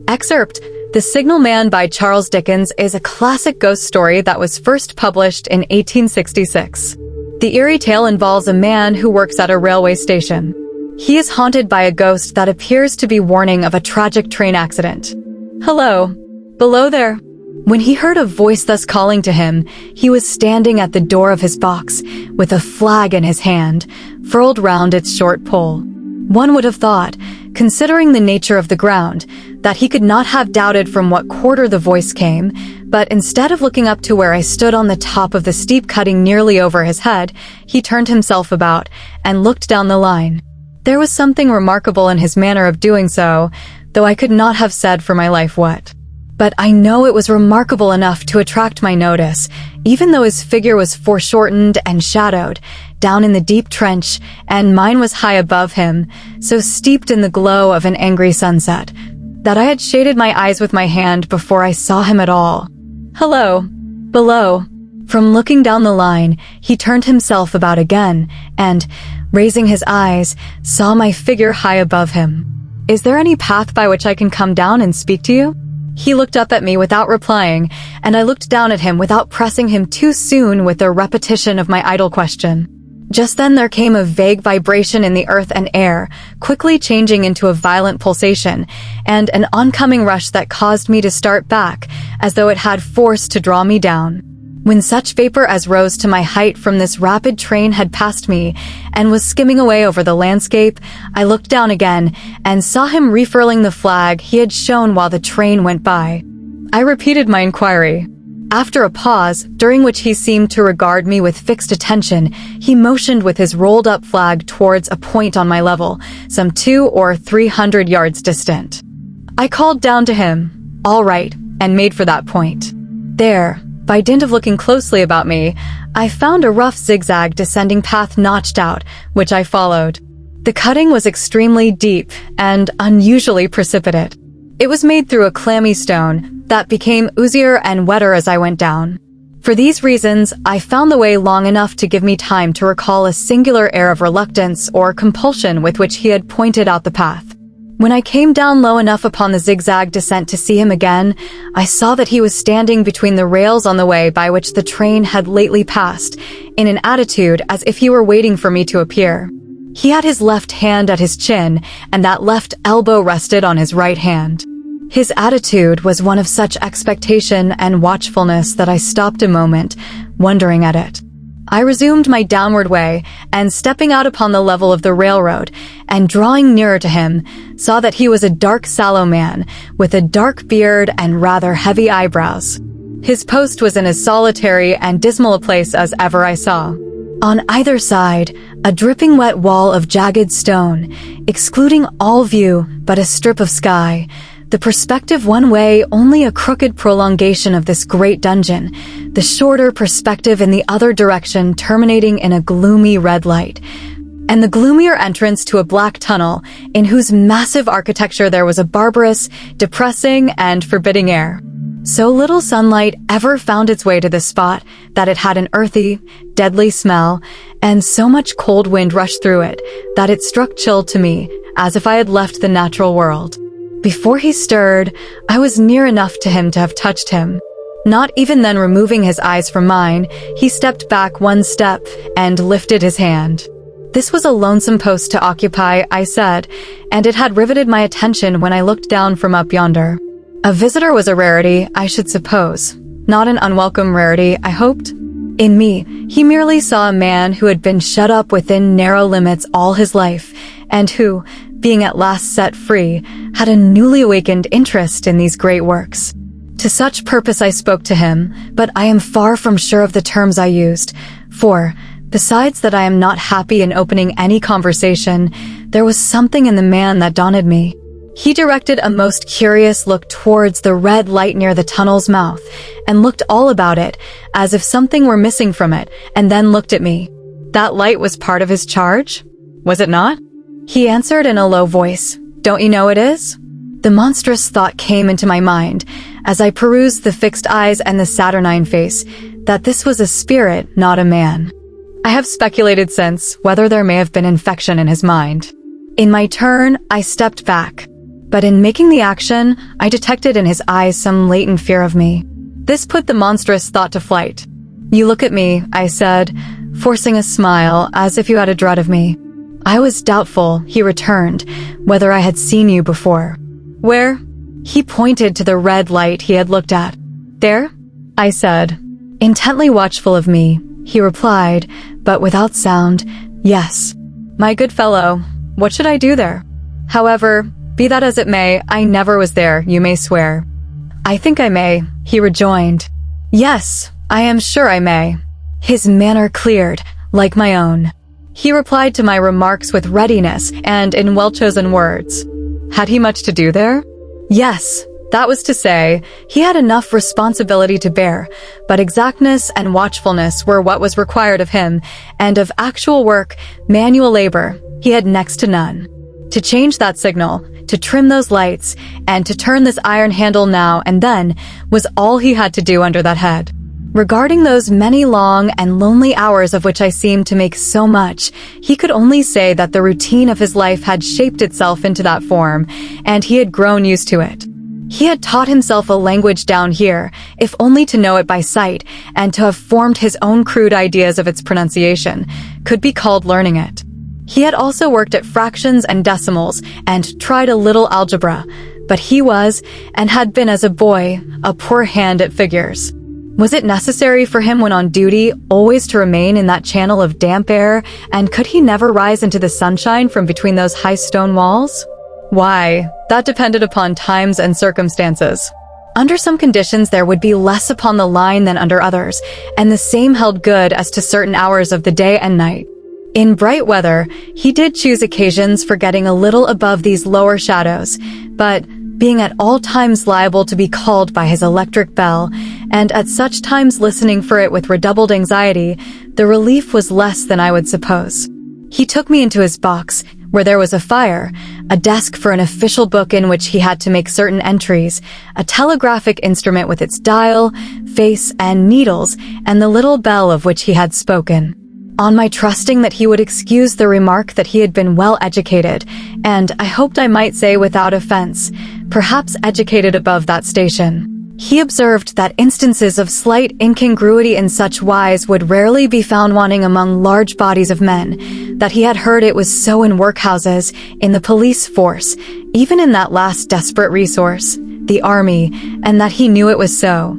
Excerpt: The Signalman by Charles Dickens is a classic ghost story that was first published in 1866. The eerie tale involves a man who works at a railway station. He is haunted by a ghost that appears to be warning of a tragic train accident. "Hello, below there." When he heard a voice thus calling to him, he was standing at the door of his box with a flag in his hand, furled round its short pole. One would have thought, considering the nature of the ground, that he could not have doubted from what quarter the voice came, but instead of looking up to where I stood on the top of the steep cutting nearly over his head, he turned himself about and looked down the line. There was something remarkable in his manner of doing so, though I could not have said for my life what. But I know it was remarkable enough to attract my notice, even though his figure was foreshortened and shadowed, down in the deep trench, and mine was high above him, so steeped in the glow of an angry sunset, that I had shaded my eyes with my hand before I saw him at all. "Hello, below." From looking down the line, he turned himself about again, and, raising his eyes, saw my figure high above him. "Is there any path by which I can come down and speak to you?" He looked up at me without replying, and I looked down at him without pressing him too soon with a repetition of my idle question. Just then there came a vague vibration in the earth and air, quickly changing into a violent pulsation, and an oncoming rush that caused me to start back, as though it had force to draw me down. When such vapor as rose to my height from this rapid train had passed me, and was skimming away over the landscape, I looked down again, and saw him refurling the flag he had shown while the train went by. I repeated my inquiry. After a pause, during which he seemed to regard me with fixed attention, he motioned with his rolled-up flag towards a point on my level, some 200 or 300 yards distant. I called down to him, "All right," and made for that point. There, by dint of looking closely about me, I found a rough zigzag descending path notched out, which I followed. The cutting was extremely deep and unusually precipitate. It was made through a clammy stone that became oozier and wetter as I went down. For these reasons, I found the way long enough to give me time to recall a singular air of reluctance or compulsion with which he had pointed out the path. When I came down low enough upon the zigzag descent to see him again, I saw that he was standing between the rails on the way by which the train had lately passed, in an attitude as if he were waiting for me to appear. He had his left hand at his chin, and that left elbow rested on his right hand. His attitude was one of such expectation and watchfulness that I stopped a moment, wondering at it. I resumed my downward way, and stepping out upon the level of the railroad, and drawing nearer to him, saw that he was a dark, sallow man, with a dark beard and rather heavy eyebrows. His post was in as solitary and dismal a place as ever I saw. On either side, a dripping wet wall of jagged stone, excluding all view but a strip of sky, the perspective one way only a crooked prolongation of this great dungeon, the shorter perspective in the other direction terminating in a gloomy red light, and the gloomier entrance to a black tunnel in whose massive architecture there was a barbarous, depressing, and forbidding air. So little sunlight ever found its way to this spot that it had an earthy, deadly smell, and so much cold wind rushed through it that it struck chill to me, as if I had left the natural world. Before he stirred, I was near enough to him to have touched him. Not even then removing his eyes from mine, he stepped back one step and lifted his hand. This was a lonesome post to occupy, I said, and it had riveted my attention when I looked down from up yonder. A visitor was a rarity, I should suppose. Not an unwelcome rarity, I hoped. In me, he merely saw a man who had been shut up within narrow limits all his life, and who, being at last set free, had a newly awakened interest in these great works. To such purpose I spoke to him, but I am far from sure of the terms I used, for, besides that I am not happy in opening any conversation, there was something in the man that daunted me. He directed a most curious look towards the red light near the tunnel's mouth, and looked all about it, as if something were missing from it, and then looked at me. That light was part of his charge? Was it not? He answered in a low voice, "Don't you know it is?" The monstrous thought came into my mind, as I perused the fixed eyes and the saturnine face, that this was a spirit, not a man. I have speculated since whether there may have been infection in his mind. In my turn, I stepped back. But in making the action, I detected in his eyes some latent fear of me. This put the monstrous thought to flight. "You look at me," I said, forcing a smile as if you had a dread of me. "I was doubtful," he returned, "whether I had seen you before." "Where?" He pointed to the red light he had looked at. "There?" I said. Intently watchful of me, he replied, but without sound, "Yes." "My good fellow, what should I do there?" "However, be that as it may, I never was there, you may swear." "I think I may," he rejoined. "Yes, I am sure I may." His manner cleared, like my own. He replied to my remarks with readiness and in well-chosen words. Had he much to do there? Yes, that was to say, he had enough responsibility to bear, but exactness and watchfulness were what was required of him, and of actual work, manual labor, he had next to none. To change that signal, to trim those lights, and to turn this iron handle now and then was all he had to do under that head. Regarding those many long and lonely hours of which I seemed to make so much, he could only say that the routine of his life had shaped itself into that form, and he had grown used to it. He had taught himself a language down here, if only to know it by sight, and to have formed his own crude ideas of its pronunciation, could be called learning it. He had also worked at fractions and decimals, and tried a little algebra, but he was, and had been as a boy, a poor hand at figures. Was it necessary for him when on duty always to remain in that channel of damp air, and could he never rise into the sunshine from between those high stone walls? Why, that depended upon times and circumstances. Under some conditions there would be less upon the line than under others, and the same held good as to certain hours of the day and night. In bright weather, he did choose occasions for getting a little above these lower shadows, but being at all times liable to be called by his electric bell, and at such times listening for it with redoubled anxiety, the relief was less than I would suppose. He took me into his box, where there was a fire, a desk for an official book in which he had to make certain entries, a telegraphic instrument with its dial, face, and needles, and the little bell of which he had spoken. On my trusting that he would excuse the remark that he had been well educated, and I hoped I might say without offense, perhaps educated above that station, he observed that instances of slight incongruity in such wise would rarely be found wanting among large bodies of men, that he had heard it was so in workhouses, in the police force, even in that last desperate resource, the army, and that he knew it was so,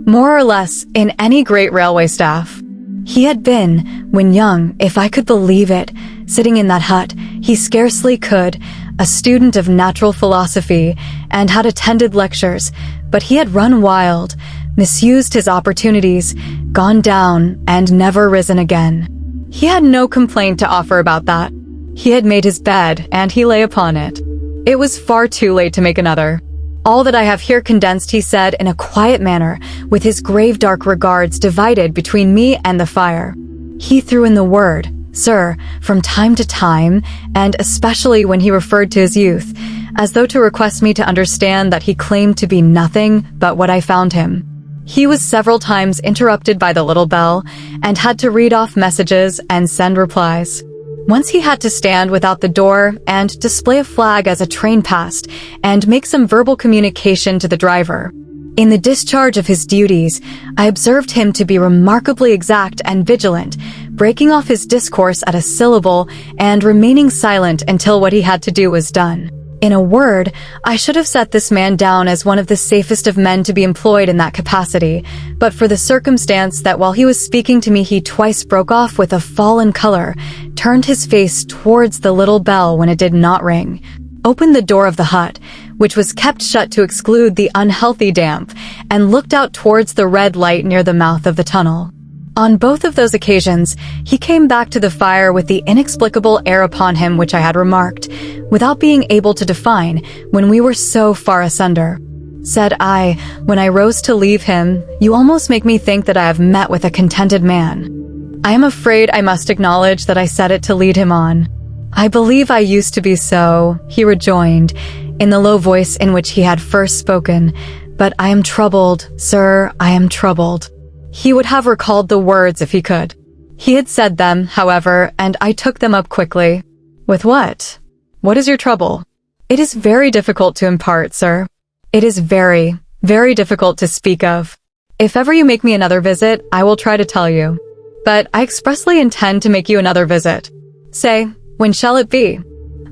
more or less, in any great railway staff. He had been, when young, if I could believe it, sitting in that hut, he scarcely could, a student of natural philosophy, and had attended lectures, but he had run wild, misused his opportunities, gone down, and never risen again. He had no complaint to offer about that. He had made his bed, and he lay upon it. It was far too late to make another. All that I have here condensed, he said in a quiet manner, with his grave dark regards divided between me and the fire. He threw in the word, sir, from time to time, and especially when he referred to his youth, as though to request me to understand that he claimed to be nothing but what I found him. He was several times interrupted by the little bell, and had to read off messages and send replies. Once he had to stand without the door and display a flag as a train passed and make some verbal communication to the driver. In the discharge of his duties, I observed him to be remarkably exact and vigilant, breaking off his discourse at a syllable and remaining silent until what he had to do was done. In a word, I should have set this man down as one of the safest of men to be employed in that capacity, but for the circumstance that while he was speaking to me he twice broke off with a fallen color, turned his face towards the little bell when it did not ring, opened the door of the hut, which was kept shut to exclude the unhealthy damp, and looked out towards the red light near the mouth of the tunnel. On both of those occasions, he came back to the fire with the inexplicable air upon him which I had remarked, without being able to define when we were so far asunder. Said I, when I rose to leave him, "You almost make me think that I have met with a contented man." I am afraid I must acknowledge that I said it to lead him on. "I believe I used to be so," he rejoined, in the low voice in which he had first spoken, "but I am troubled, sir, I am troubled." He would have recalled the words if he could. He had said them, however, and I took them up quickly. "With what? What is your trouble?" It is very difficult to impart, sir. It is very, very difficult to speak of. If ever you make me another visit, I will try to tell you. But I expressly intend to make you another visit. Say, when shall it be?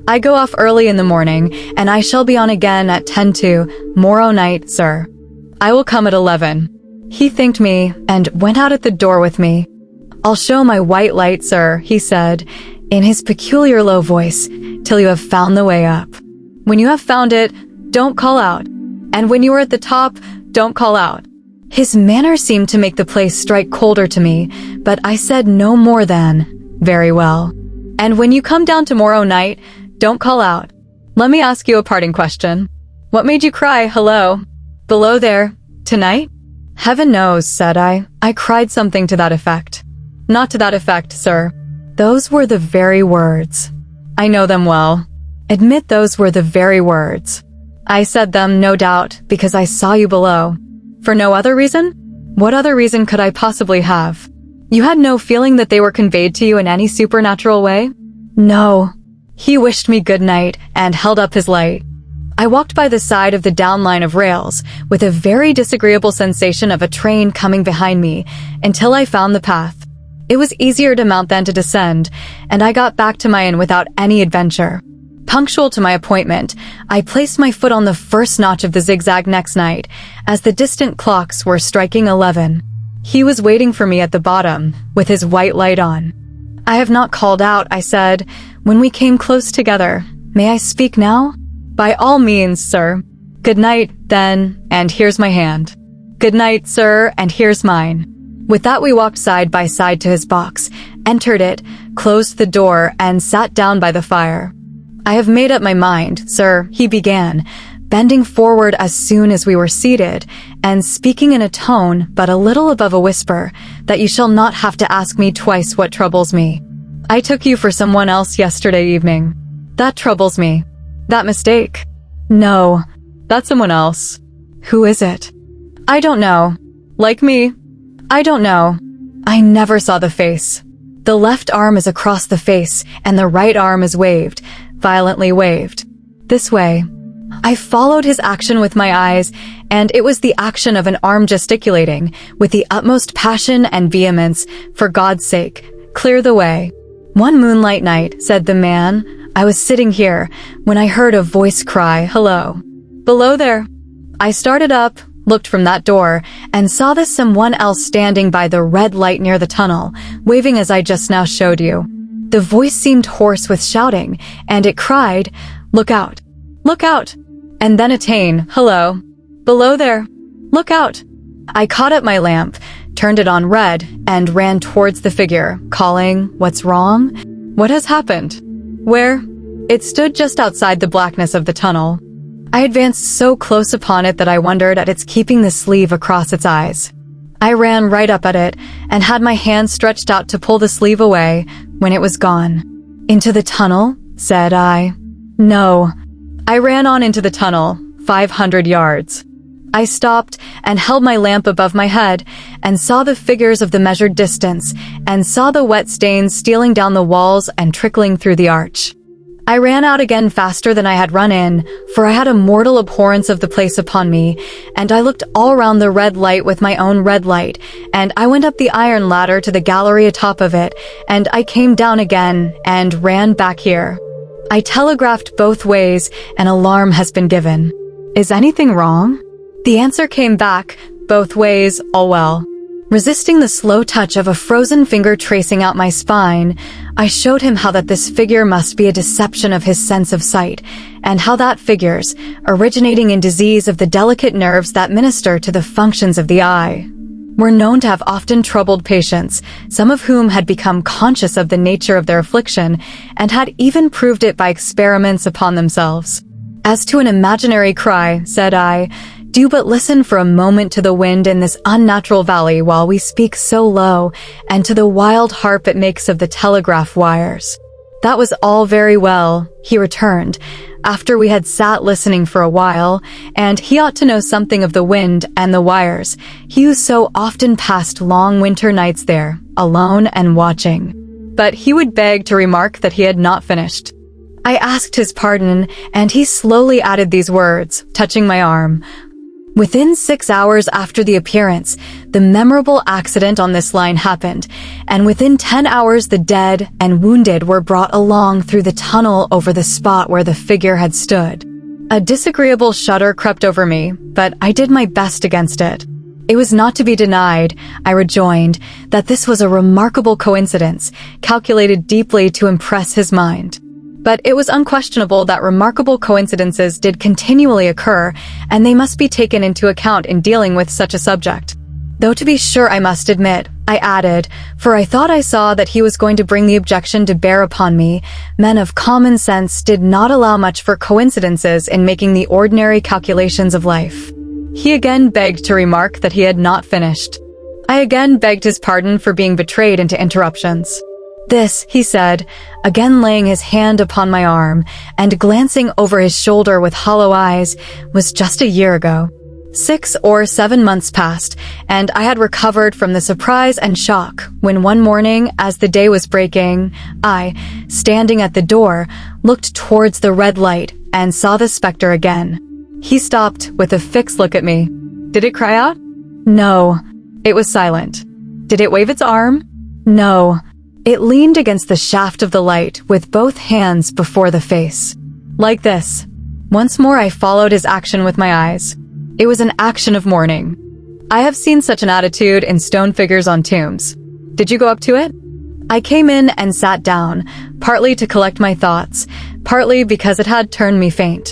I go off early in the morning, and I shall be on again at 10 to morrow night, sir. I will come at 11. He thanked me and went out at the door with me. I'll show my white light, sir, he said, in his peculiar low voice, till you have found the way up. When you have found it, don't call out. And when you are at the top, don't call out. His manner seemed to make the place strike colder to me, but I said no more than, very well. And when you come down tomorrow night, don't call out. Let me ask you a parting question. What made you cry, hello? Below there, tonight? Heaven knows, said I. I cried something to that effect. Not to that effect, sir. Those were the very words. I know them well. Admit those were the very words. I said them, no doubt, because I saw you below. For no other reason? What other reason could I possibly have? You had no feeling that they were conveyed to you in any supernatural way? No. He wished me good night and held up his light. I walked by the side of the down line of rails with a very disagreeable sensation of a train coming behind me until I found the path. It was easier to mount than to descend, and I got back to my inn without any adventure. Punctual to my appointment, I placed my foot on the first notch of the zigzag next night, as the distant clocks were striking 11. He was waiting for me at the bottom, with his white light on. I have not called out, I said, when we came close together. May I speak now? By all means, sir. Good night, then, and here's my hand. Good night, sir, and here's mine. With that we walked side by side to his box, entered it, closed the door, and sat down by the fire. I have made up my mind, sir, he began, bending forward as soon as we were seated, and speaking in a tone but a little above a whisper, that you shall not have to ask me twice what troubles me. I took you for someone else yesterday evening. That troubles me. That mistake. No, that's someone else. Who is it? I don't know. Like me? I don't know. I never saw the face. The left arm is across the face, and the right arm is waved, violently waved. This way. I followed his action with my eyes, and it was the action of an arm gesticulating, with the utmost passion and vehemence, for God's sake, clear the way. One moonlight night, said the man, I was sitting here, when I heard a voice cry, hello. Below there. I started up, looked from that door, and saw this someone else standing by the red light near the tunnel, waving as I just now showed you. The voice seemed hoarse with shouting, and it cried, look out. Look out! And then attain, hello. Below there. Look out! I caught up my lamp, turned it on red, and ran towards the figure, calling, what's wrong? What has happened? Where? It stood just outside the blackness of the tunnel. I advanced so close upon it that I wondered at its keeping the sleeve across its eyes. I ran right up at it, and had my hand stretched out to pull the sleeve away, when it was gone. Into the tunnel? Said I. No. I ran on into the tunnel, 500 yards. I stopped and held my lamp above my head and saw the figures of the measured distance and saw the wet stains stealing down the walls and trickling through the arch. I ran out again faster than I had run in, for I had a mortal abhorrence of the place upon me, and I looked all round the red light with my own red light, and I went up the iron ladder to the gallery atop of it, and I came down again and ran back here. I telegraphed both ways, an alarm has been given. Is anything wrong? The answer came back, both ways, all well. Resisting the slow touch of a frozen finger tracing out my spine, I showed him how that this figure must be a deception of his sense of sight, and how that figures, originating in disease of the delicate nerves that minister to the functions of the eye, were known to have often troubled patients, some of whom had become conscious of the nature of their affliction, and had even proved it by experiments upon themselves. As to an imaginary cry, said I, do but listen for a moment to the wind in this unnatural valley while we speak so low, and to the wild harp it makes of the telegraph wires. That was all very well, he returned, after we had sat listening for a while, and he ought to know something of the wind and the wires, he who so often passed long winter nights there, alone and watching. But he would beg to remark that he had not finished. I asked his pardon, and he slowly added these words, touching my arm. Within 6 hours after the appearance, the memorable accident on this line happened, and within 10 hours the dead and wounded were brought along through the tunnel over the spot where the figure had stood. A disagreeable shudder crept over me, but I did my best against it. It was not to be denied, I rejoined, that this was a remarkable coincidence, calculated deeply to impress his mind. But it was unquestionable that remarkable coincidences did continually occur, and they must be taken into account in dealing with such a subject. Though to be sure I must admit, I added, for I thought I saw that he was going to bring the objection to bear upon me, men of common sense did not allow much for coincidences in making the ordinary calculations of life. He again begged to remark that he had not finished. I again begged his pardon for being betrayed into interruptions. This, he said, again laying his hand upon my arm and glancing over his shoulder with hollow eyes, was just a year ago. 6 or 7 months passed, and I had recovered from the surprise and shock when one morning, as the day was breaking, I, standing at the door, looked towards the red light and saw the specter again. He stopped with a fixed look at me. Did it cry out? No. It was silent. Did it wave its arm? No. It leaned against the shaft of the light with both hands before the face. Like this. Once more I followed his action with my eyes. It was an action of mourning. I have seen such an attitude in stone figures on tombs. Did you go up to it? I came in and sat down, partly to collect my thoughts, partly because it had turned me faint.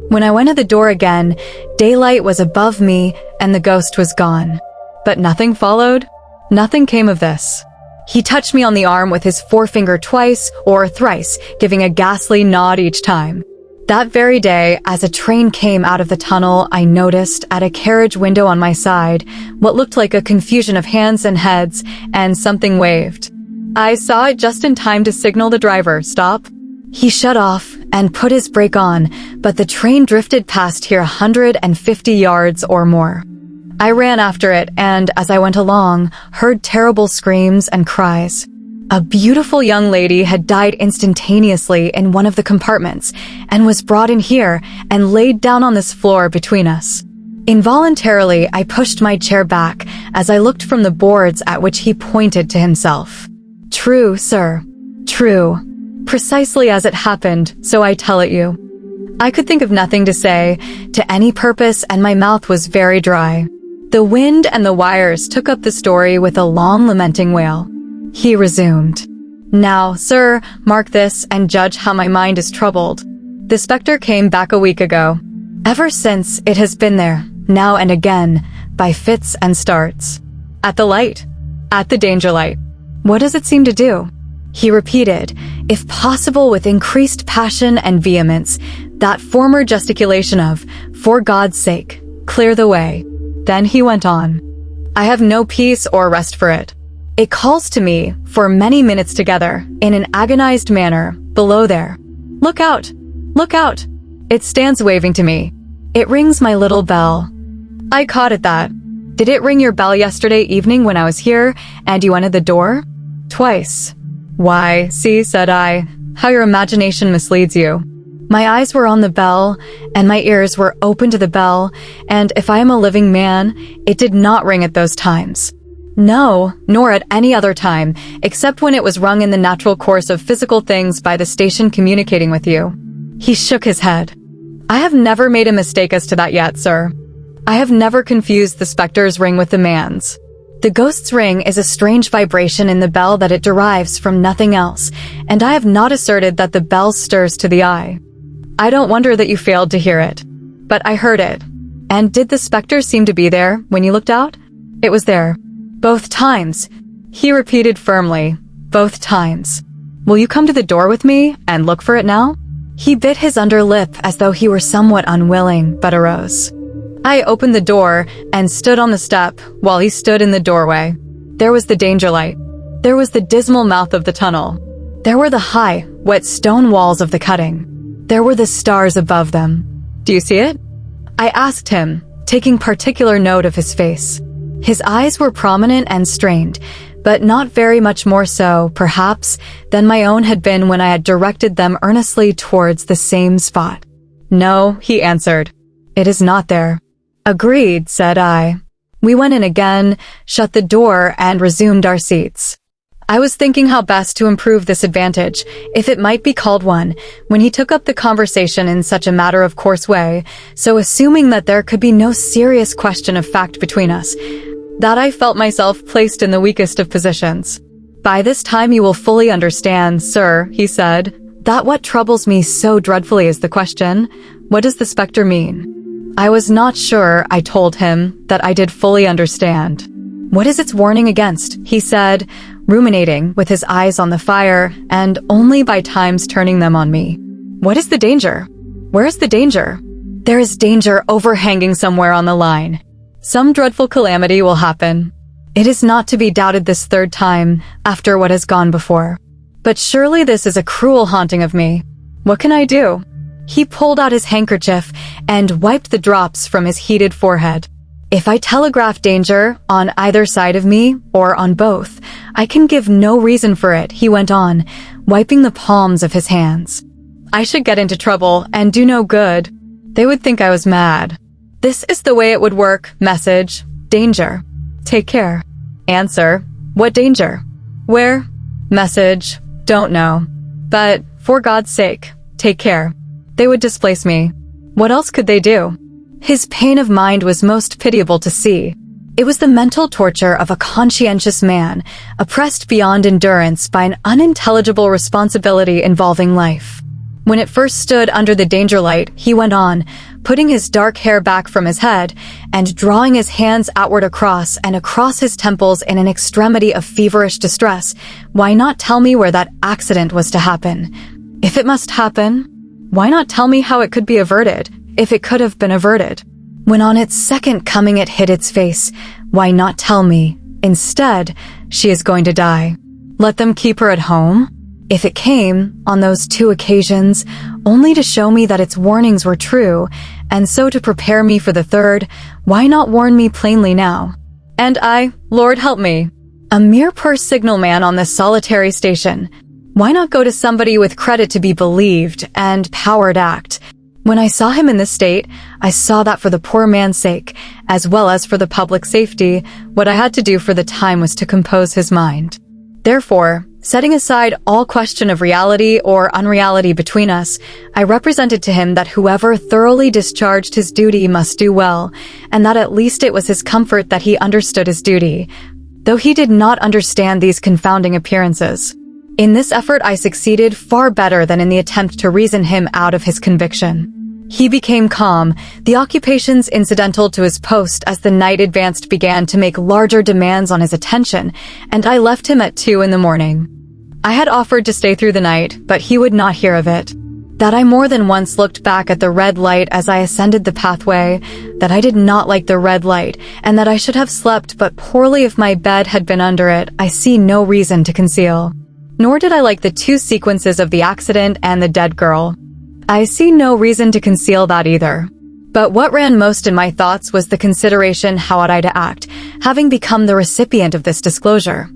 When I went to the door again, daylight was above me and the ghost was gone. But nothing followed. Nothing came of this. He touched me on the arm with his forefinger twice or thrice, giving a ghastly nod each time. That very day, as a train came out of the tunnel, I noticed, at a carriage window on my side, what looked like a confusion of hands and heads, and something waved. I saw it just in time to signal the driver, stop. He shut off and put his brake on, but the train drifted past here 150 yards or more. I ran after it and, as I went along, heard terrible screams and cries. A beautiful young lady had died instantaneously in one of the compartments and was brought in here and laid down on this floor between us. Involuntarily, I pushed my chair back as I looked from the boards at which he pointed to himself. True, sir. True. Precisely as it happened, so I tell it you. I could think of nothing to say, to any purpose, and my mouth was very dry. The wind and the wires took up the story with a long lamenting wail. He resumed. Now, sir, mark this and judge how my mind is troubled. The specter came back a week ago. Ever since, it has been there, now and again, by fits and starts. At the light. At the danger light. What does it seem to do? He repeated, if possible with increased passion and vehemence, that former gesticulation of, for God's sake, clear the way. Then he went on. I have no peace or rest for it. It calls to me, for many minutes together, in an agonized manner, below there. Look out! Look out! It stands waving to me. It rings my little bell. I caught at that. Did it ring your bell yesterday evening when I was here, and you went at the door? Twice. Why, see, said I, how your imagination misleads you. My eyes were on the bell, and my ears were open to the bell, and if I am a living man, it did not ring at those times. No, nor at any other time, except when it was rung in the natural course of physical things by the station communicating with you. He shook his head. I have never made a mistake as to that yet, sir. I have never confused the specter's ring with the man's. The ghost's ring is a strange vibration in the bell that it derives from nothing else, and I have not asserted that the bell stirs to the eye. I don't wonder that you failed to hear it. But I heard it. And did the specter seem to be there when you looked out? It was there. Both times. He repeated firmly. Both times. Will you come to the door with me and look for it now? He bit his under lip as though he were somewhat unwilling, but arose. I opened the door and stood on the step while he stood in the doorway. There was the danger light. There was the dismal mouth of the tunnel. There were the high, wet stone walls of the cutting. There were the stars above them. Do you see it? I asked him, taking particular note of his face. His eyes were prominent and strained, but not very much more so, perhaps, than my own had been when I had directed them earnestly towards the same spot. "No," he answered. "It is not there." "Agreed," said I. We went in again, shut the door, and resumed our seats. I was thinking how best to improve this advantage, if it might be called one, when he took up the conversation in such a matter-of-course way, so assuming that there could be no serious question of fact between us, that I felt myself placed in the weakest of positions. "By this time you will fully understand, sir," he said, "that what troubles me so dreadfully is the question, what does the spectre mean?" I was not sure, I told him, that I did fully understand. "What is its warning against?" he said, ruminating, with his eyes on the fire, and only by times turning them on me. "What is the danger? Where is the danger?" "There is danger overhanging somewhere on the line. Some dreadful calamity will happen. It is not to be doubted this third time, after what has gone before. But surely this is a cruel haunting of me. What can I do?" He pulled out his handkerchief and wiped the drops from his heated forehead. "If I telegraph danger on either side of me, or on both, I can give no reason for it," he went on, wiping the palms of his hands. "I should get into trouble and do no good. They would think I was mad. This is the way it would work. Message, danger. Take care. Answer, what danger? Where? Message, don't know. But, for God's sake, take care. They would displace me. What else could they do?" His pain of mind was most pitiable to see. It was the mental torture of a conscientious man, oppressed beyond endurance by an unintelligible responsibility involving life. When it first stood under the danger light, he went on, putting his dark hair back from his head, and drawing his hands outward across and across his temples in an extremity of feverish distress. "Why not tell me where that accident was to happen? If it must happen, why not tell me how it could be averted, if it could have been averted? When on its second coming it hit its face, why not tell me, instead, she is going to die? Let them keep her at home? If it came, on those 2 occasions, only to show me that its warnings were true, and so to prepare me for the third, why not warn me plainly now? And I, Lord help me, a mere poor signalman on this solitary station. Why not go to somebody with credit to be believed and power to act? When I saw him in this state, I saw that for the poor man's sake, as well as for the public safety, what I had to do for the time was to compose his mind. Therefore, setting aside all question of reality or unreality between us, I represented to him that whoever thoroughly discharged his duty must do well, and that at least it was his comfort that he understood his duty, though he did not understand these confounding appearances. In this effort I succeeded far better than in the attempt to reason him out of his conviction. He became calm, the occupations incidental to his post as the night advanced began to make larger demands on his attention, and I left him at 2 in the morning. I had offered to stay through the night, but he would not hear of it. That I more than once looked back at the red light as I ascended the pathway, that I did not like the red light, and that I should have slept but poorly if my bed had been under it, I see no reason to conceal. Nor did I like the 2 sequences of the accident and the dead girl. I see no reason to conceal that either. But what ran most in my thoughts was the consideration how ought I to act, having become the recipient of this disclosure.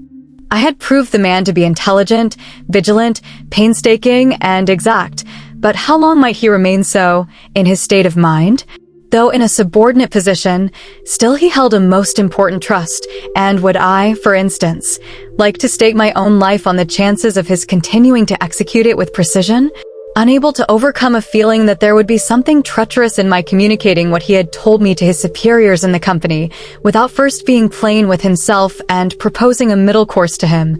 I had proved the man to be intelligent, vigilant, painstaking, and exact, but how long might he remain so, in his state of mind? Though in a subordinate position, still he held a most important trust, and would I, for instance, like to stake my own life on the chances of his continuing to execute it with precision? Unable to overcome a feeling that there would be something treacherous in my communicating what he had told me to his superiors in the company, without first being plain with himself and proposing a middle course to him,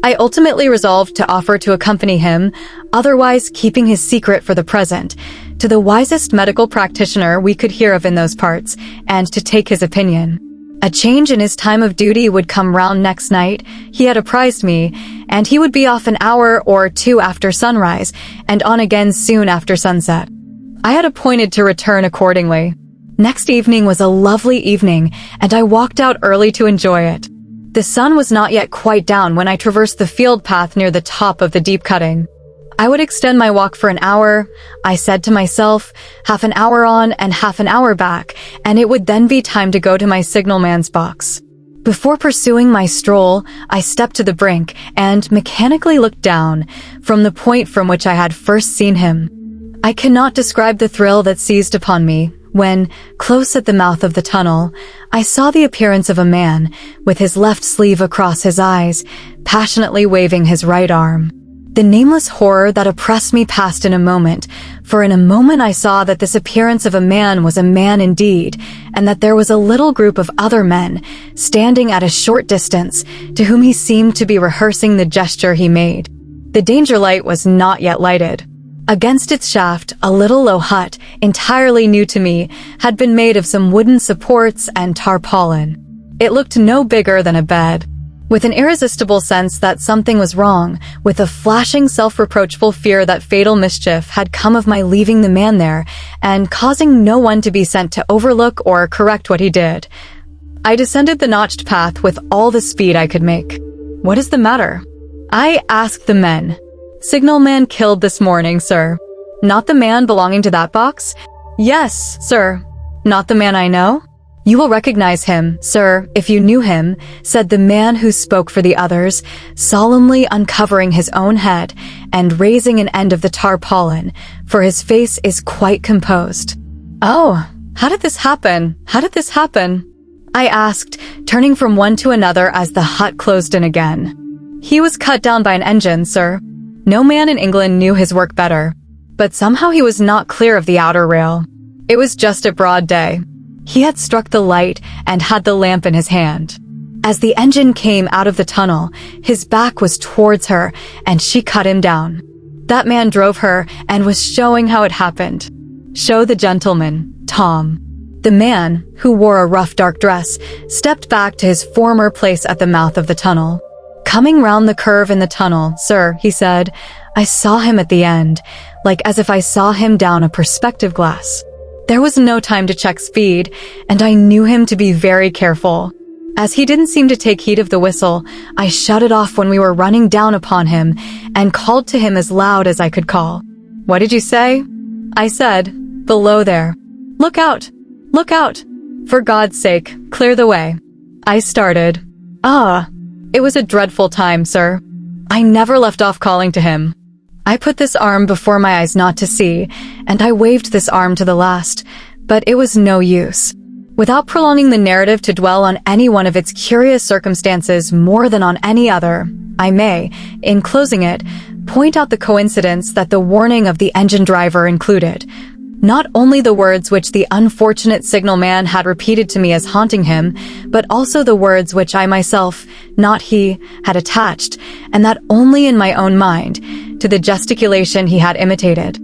I ultimately resolved to offer to accompany him, otherwise keeping his secret for the present, to the wisest medical practitioner we could hear of in those parts, and to take his opinion. A change in his time of duty would come round next night, he had apprised me, and he would be off an hour or 2 after sunrise, and on again soon after sunset. I had appointed to return accordingly. Next evening was a lovely evening, and I walked out early to enjoy it. The sun was not yet quite down when I traversed the field path near the top of the deep cutting. I would extend my walk for an hour, I said to myself, half an hour on and half an hour back, and it would then be time to go to my signalman's box. Before pursuing my stroll, I stepped to the brink and mechanically looked down from the point from which I had first seen him. I cannot describe the thrill that seized upon me when, close at the mouth of the tunnel, I saw the appearance of a man with his left sleeve across his eyes, passionately waving his right arm. The nameless horror that oppressed me passed in a moment, for in a moment I saw that this appearance of a man was a man indeed, and that there was a little group of other men, standing at a short distance, to whom he seemed to be rehearsing the gesture he made. The danger light was not yet lighted. Against its shaft, a little low hut, entirely new to me, had been made of some wooden supports and tarpaulin. It looked no bigger than a bed. With an irresistible sense that something was wrong, with a flashing self-reproachful fear that fatal mischief had come of my leaving the man there and causing no one to be sent to overlook or correct what he did, I descended the notched path with all the speed I could make. "What is the matter?" I asked the men. "Signalman killed this morning, sir." "Not the man belonging to that box?" "Yes, sir." "Not the man I know?" "You will recognize him, sir, if you knew him," said the man who spoke for the others, solemnly uncovering his own head and raising an end of the tarpaulin, for his face is quite composed. "Oh, how did this happen? How did this happen?" I asked, turning from one to another as the hut closed in again. "He was cut down by an engine, sir." No man in England knew his work better, but somehow he was not clear of the outer rail. It was just a broad day. He had struck the light and had the lamp in his hand. As the engine came out of the tunnel, his back was towards her, and she cut him down. That man drove her and was showing how it happened. "Show the gentleman, Tom." The man, who wore a rough dark dress, stepped back to his former place at the mouth of the tunnel. "Coming round the curve in the tunnel, sir," he said, "I saw him at the end, like as if I saw him down a perspective glass. There was no time to check speed, and I knew him to be very careful. As he didn't seem to take heed of the whistle, I shut it off when we were running down upon him and called to him as loud as I could call. 'What did you say?' I said, 'Below there. Look out! Look out! For God's sake, clear the way.' I started. It was a dreadful time, sir. I never left off calling to him. I put this arm before my eyes not to see, and I waved this arm to the last, but it was no use. Without prolonging the narrative to dwell on any one of its curious circumstances more than on any other, I may, in closing it, point out the coincidence that the warning of the engine driver included not only the words which the unfortunate signalman had repeated to me as haunting him, but also the words which I myself, not he, had attached, and that only in my own mind, to the gesticulation he had imitated.